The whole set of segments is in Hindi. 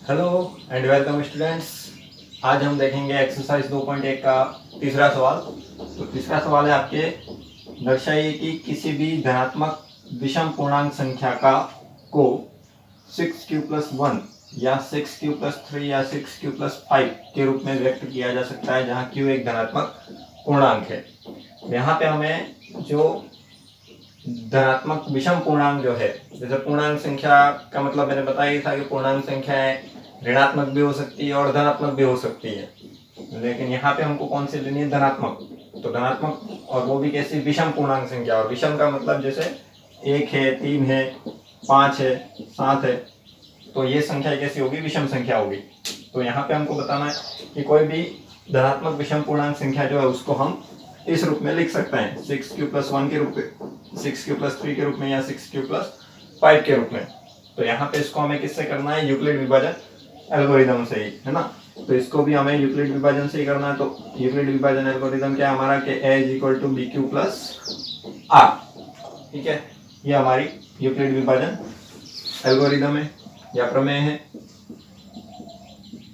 Hello and welcome students. आज हम देखेंगे एक्सरसाइज 2.1 का तीसरा सवाल। तो तीसरा सवाल है आपके, दर्शाइए कि किसी भी धनात्मक विषम पूर्णांक संख्या का को 6q+1 या 6q+3 या 6q+5 के रूप में व्यक्त किया जा सकता है, जहां q एक धनात्मक पूर्णांक है। यहाँ पे हमें जो धनात्मक विषम पूर्णांक जो है, जैसे पूर्णांक संख्या का मतलब मैंने बताया ही था कि पूर्णांक संख्याएं ऋणात्मक भी हो सकती है और धनात्मक भी हो सकती है, लेकिन यहाँ पे हमको कौन सी लेनी है? धनात्मक। तो धनात्मक, और वो भी कैसी? विषम पूर्णांक संख्या। और विषम का मतलब जैसे 1 है, 3 है, 5 है, 7 है, तो ये संख्या कैसी होगी? विषम संख्या होगी। तो यहाँ पे हमको बताना है कि कोई भी धनात्मक विषम पूर्णांक संख्या जो है उसको हम इस रूप में लिख सकते हैं, 6q+1 के रूप में, 6q+3 के रूप में या 6q+5 के रूप में। तो यहाँ पे इसको हमें किससे करना है? यूक्लिड विभाजन एल्गोरिदम से ही, है ना। तो इसको भी हमें यूक्लिड विभाजन से ही करना है। तो यूक्लिड विभाजन एल्गोरिदम क्या है हमारा? कि a=bq+r। ठीक है, ये हमारी यूक्लिड विभाजन एल्गोरिदम है या प्रमेय है।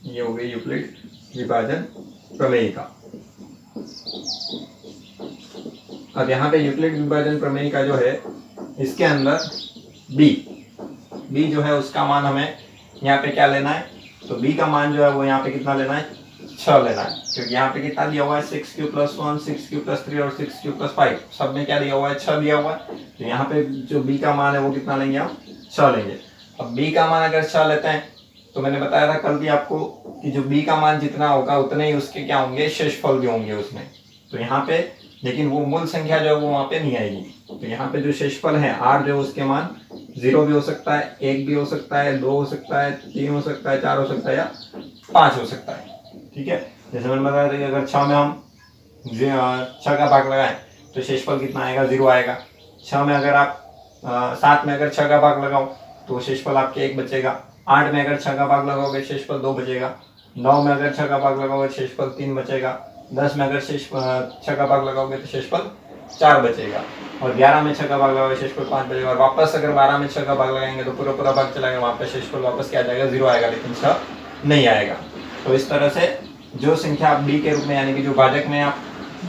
ये हो गई यूक्लिड विभाजन प्रमेयिका। अब यहाँ पे यूक्लिड विभाजन प्रमेयिका जो है, इसके अंदर b जो है उसका मान हमें यहाँ पे क्या लेना है? तो b का मान जो है वो यहाँ पे कितना लेना है? 6 लेना है, क्योंकि यहाँ पे कितना दिया हुआ है? 6q+1, 6q+3 और 6q+5, सब में क्या दिया हुआ है? 6 दिया हुआ है। तो यहाँ पे जो b का मान है वो कितना लेंगे हम? 6 लेंगे। अब b का मान अगर 6 लेते हैं तो मैंने बताया था कल भी आपको कि जो b का मान जितना होगा उतने ही उसके क्या होंगे? शेषफल भी होंगे उसमें। तो यहाँ पे लेकिन वो मूल संख्या जो है वो वहाँ पे नहीं आएगी। तो यहाँ पे जो शेषफल है r जो है उसके मान 0 भी हो सकता है, 1 भी हो सकता है, 2 हो सकता है, 3 हो सकता है, 4 हो सकता है या 5 हो सकता है। ठीक है, जैसे मैंने बताया था कि अगर 6 में हम 6 का भाग लगाएं तो शेषफल कितना आएगा? 0 आएगा। 6 में अगर आप 7 में अगर 6 का भाग लगाओ तो शेषफल आपके 1 बचेगा। 8 में अगर 6 का भाग लगाओगे शेषफल 2 बचेगा। 9 में अगर 6 का भाग लगाओगे शेषफल 3 बचेगा। 10 में अगर 6 का भाग लगाओगे तो शेषफल 4 बचेगा। और 11 में 6 का भाग लगाओगे शेषफल 5 बचेगा। और वापस अगर 12 में 6 का भाग लगाएंगे तो पूरा भाग चलाएंगे, वहाँ पे शेषफल वापस क्या आ जाएगा? 0 आएगा, लेकिन 6 नहीं आएगा। तो इस तरह से जो संख्या आप b के रूप में, यानी कि जो भाजक में आप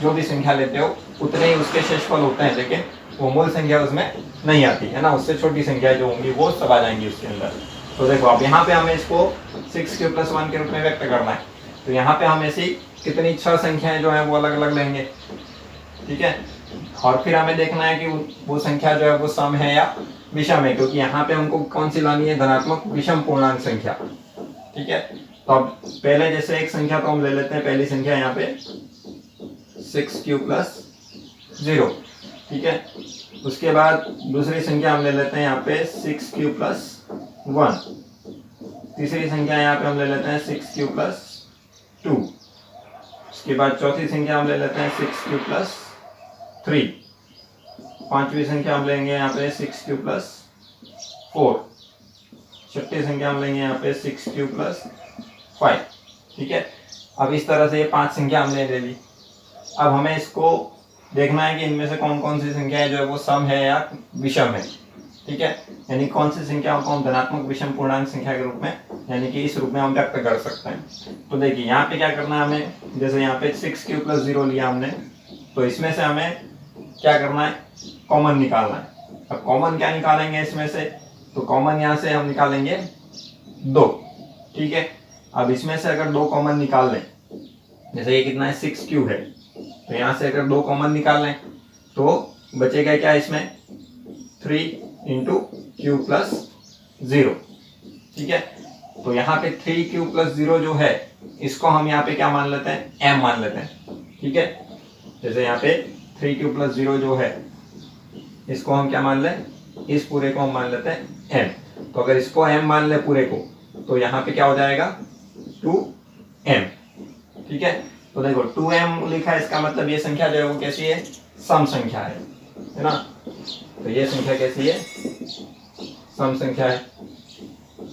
जो भी संख्या लेते हो उतने ही उसके शेषफल होते हैं, लेकिन वो मूल संख्या उसमें नहीं आती है ना। उससे छोटी संख्या जो होंगी वो सब आ जाएंगी उसके अंदर। तो देखो अब यहाँ पे हमें इसको 6q+1 के रूप में व्यक्त करना है। तो यहाँ पे हम ऐसी कितनी 6 संख्याएं जो है वो अलग अलग लेंगे। ठीक है, और फिर हमें देखना है कि वो संख्या जो है वो सम है या विषम है, क्योंकि यहाँ पे हमको कौन सी लानी है? धनात्मक विषम पूर्णांक संख्या। ठीक है, तो अब पहले जैसे एक संख्या तो हम ले लेते हैं, पहली संख्या यहाँ पे 6q+0। ठीक है, उसके बाद दूसरी संख्या हम ले लेते हैं यहाँ पे 6q+1। तीसरी संख्या यहाँ पे हम ले लेते हैं 6q+2। उसके बाद चौथी संख्या हम ले लेते हैं 6q+3। पांचवी संख्या हम लेंगे यहाँ पे 6q+4। छठी संख्या हम लेंगे यहाँ पे 6q+5। ठीक है, अब इस तरह से ये 5 संख्या हमने ले ली। अब हमें इसको देखना है कि इनमें से कौन कौन सी संख्याएं जो है वो सम है या विषम है। ठीक है, यानी कौन सी संख्याओं को हम धनात्मक विषम पूर्णांक संख्या के रूप में, यानी कि इस रूप में हम व्यक्त कर सकते हैं। तो देखिए यहाँ पे क्या करना है हमें, जैसे यहाँ पे 6q+0 लिया हमने, तो इसमें से हमें क्या करना है? कॉमन निकालना है। अब कॉमन क्या निकालेंगे इसमें से? तो कॉमन यहाँ से हम निकालेंगे 2। ठीक है, अब इसमें से अगर 2 कॉमन निकाल लें, जैसे ये कितना है? 6q है, तो यहाँ से अगर 2 कॉमन निकाल लें तो बचेगा क्या इसमें? 3 × q+0। ठीक है, तो यहाँ पे 3q+0 जो है इसको हम यहाँ पे क्या मान लेते हैं? m मान लेते हैं। ठीक है, जैसे यहाँ पे 3q+0 जो है इसको हम क्या मान लें? इस पूरे को हम मान लेते हैं m। तो अगर इसको m मान ले पूरे को, तो यहाँ पे क्या हो जाएगा? 2m। ठीक है, तो देखो 2m लिखा है, इसका मतलब ये संख्या जो है वो कैसी है? सम संख्या है ना। तो ये संख्या कैसी है? सम संख्या है।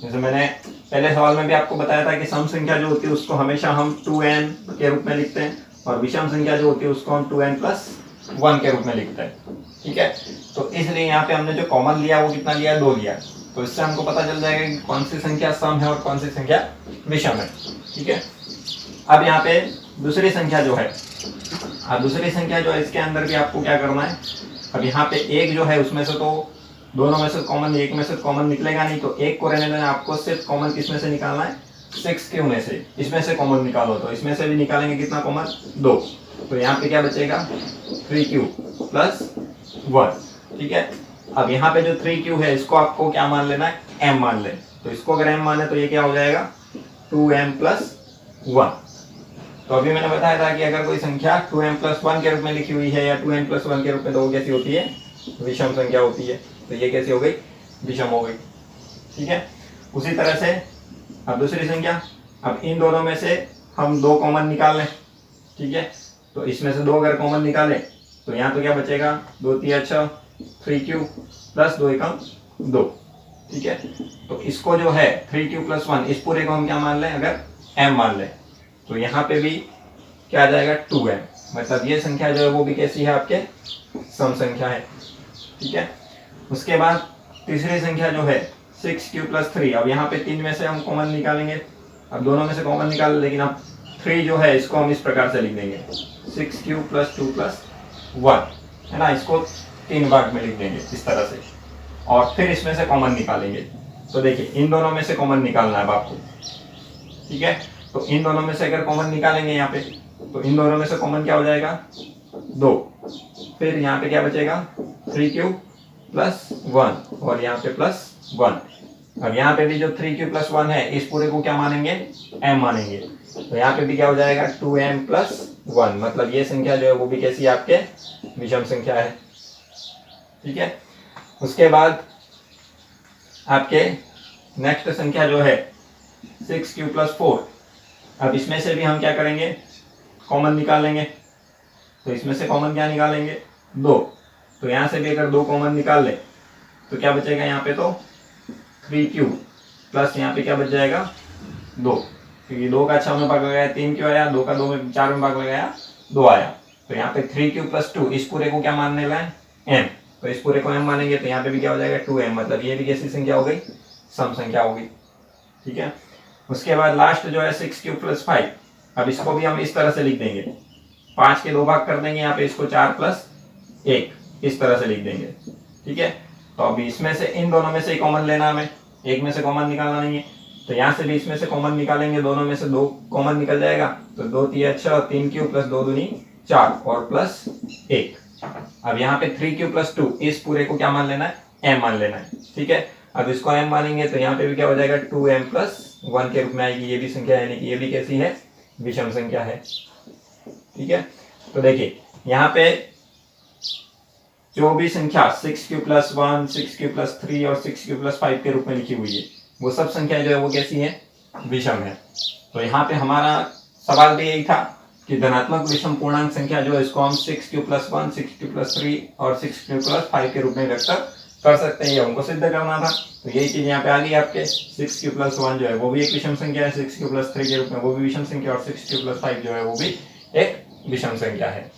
जैसे मैंने पहले सवाल में भी आपको बताया था कि सम संख्या जो होती है उसको हमेशा हम 2n के रूप में लिखते हैं, और विषम संख्या जो होती है उसको हम 2n+1 के रूप में लिखते हैं। ठीक है, तो इसलिए यहाँ पे हमने जो कॉमन लिया वो कितना लिया? 2 लिया। तो इससे हमको पता चल जाएगा कि कौन सी संख्या सम है और कौन सी संख्या विषम है। ठीक है, अब यहाँ पे दूसरी संख्या जो है, अब दूसरी संख्या जो है इसके अंदर भी आपको क्या करना है, अब यहाँ पे एक जो है उसमें से तो दोनों में से कॉमन, एक में से कॉमन निकलेगा नहीं, तो एक को रहने देना, आपको सिर्फ कॉमन किसमें से निकालना है, 6q में से, इसमें से कॉमन निकालो, तो इसमें से भी निकालेंगे कितना कॉमन, 2, तो यहाँ पे क्या बचेगा 3q प्लस 1। ठीक है, अब यहाँ पे जो 3q है इसको आपको क्या मान लेना है, m मान ले, तो इसको अगर m माने तो ये क्या हो जाएगा 2m प्लस 1। तो अभी मैंने बताया था कि अगर कोई संख्या 2m प्लस 1 के रूप में लिखी हुई है या 2n प्लस 1 के रूप में, तो वो कैसी होती है, विषम संख्या होती है। तो ये कैसी हो गई, विषम हो गई। ठीक है, उसी तरह से अब दूसरी संख्या, अब इन दोनों में से हम 2 कॉमन निकाल लें। ठीक है, तो इसमें से 2 अगर कॉमन निकालें तो यहाँ तो क्या बचेगा 2 3 6 3q प्लस 2 एकम 2। ठीक है, तो इसको जो है 3q प्लस 1, इस पूरे को हम क्या मान लें, अगर m मान लें, तो यहाँ पे भी क्या आ जाएगा 2m, मतलब ये संख्या जो है वो भी कैसी है, आपके सम संख्या है। ठीक है, उसके बाद तीसरी संख्या जो है 6q प्लस 3, अब यहाँ पे 3 में से हम कॉमन निकालेंगे, अब दोनों में से कॉमन निकाल, लेकिन अब 3 जो है इसको हम इस प्रकार से लिख देंगे 6q प्लस 2 प्लस 1, है ना, इसको 3 भाग में लिख देंगे इस तरह से, और फिर इसमें से कॉमन निकालेंगे। तो देखिए इन दोनों में से कॉमन निकालना है आपको। ठीक है, तो इन दोनों में से अगर कॉमन निकालेंगे यहाँ पे, तो इन दोनों में से कॉमन क्या हो जाएगा 2, फिर यहाँ पे क्या बचेगा 3q प्लस 1 और यहाँ पे प्लस 1। अब यहाँ पे भी जो 3q प्लस 1 है इस पूरे को क्या मानेंगे, m मानेंगे, तो यहाँ पे भी क्या हो जाएगा 2m प्लस 1, मतलब ये संख्या जो है वो भी कैसी आपके विषम संख्या है। ठीक है, उसके बाद आपके नेक्स्ट संख्या जो है 6q प्लस 4, अब इसमें से भी हम क्या करेंगे, कॉमन निकालेंगे, तो इसमें से कॉमन क्या निकालेंगे 2, तो यहाँ से भी अगर 2 कॉमन निकाल ले तो क्या बचेगा यहाँ पे, तो 3q प्लस यहाँ पे क्या बच जाएगा 2, क्योंकि 2 का 6 में भाग लगाया 3q आया, 2 का 2 में 4 में भाग लगाया 2 आया, तो यहाँ पे 3q प्लस 2, इस पूरे को क्या मानने लगा है m, तो इस पूरे को m मानेंगे, तो यहाँ पे भी क्या हो जाएगा 2m, मतलब ये भी कैसी संख्या हो गई, सम संख्या हो गई। ठीक है, उसके बाद लास्ट जो है 6q प्लस 5, अब इसको भी हम इस तरह से लिख देंगे, 5 के 2 भाग कर देंगे, यहाँ पे इसको 4 प्लस 1 इस तरह से लिख देंगे। ठीक है, तो अभी इसमें से इन दोनों में से ही कॉमन लेना हमें, एक में से कॉमन निकालना नहीं है, तो यहाँ से भी इसमें से कॉमन निकालेंगे, दोनों में से 2 कॉमन निकल जाएगा, तो 2 3 6 3q प्लस 2 दूनी 4 और प्लस 1। अब यहाँ पे 3q प्लस 2, इस पूरे को क्या मान लेना है, m मान लेना है। ठीक है, अब इसको m मानेंगे तो यहाँ पे भी क्या हो जाएगा 2m प्लस 1 के रूप में आएगी ये भी संख्या, यानी कि ये भी कैसी है, विषम संख्या है। ठीक है, तो देखिए यहाँ पे जो भी संख्या 6q प्लस 1, 6q प्लस 3 और 6q प्लस 5 के रूप में लिखी हुई है, वो सब संख्या जो है वो कैसी है, विषम है। तो यहाँ पे हमारा सवाल भी यही था कि धनात्मक विषम पूर्णांक संख्या जो है इसको हम 6q प्लस 1, 6q प्लस 3 और 6q प्लस 5 के रूप में व्यक्त कर सकते हैं, ये हमको सिद्ध करना था। तो यही चीज यहाँ पे आ गई आपके, 6q प्लस 1 जो है वो भी एक विषम संख्या है, 6q प्लस 3 के रूप में वो भी विषम संख्या, और 6q प्लस 5 जो है वो भी एक विषम संख्या है।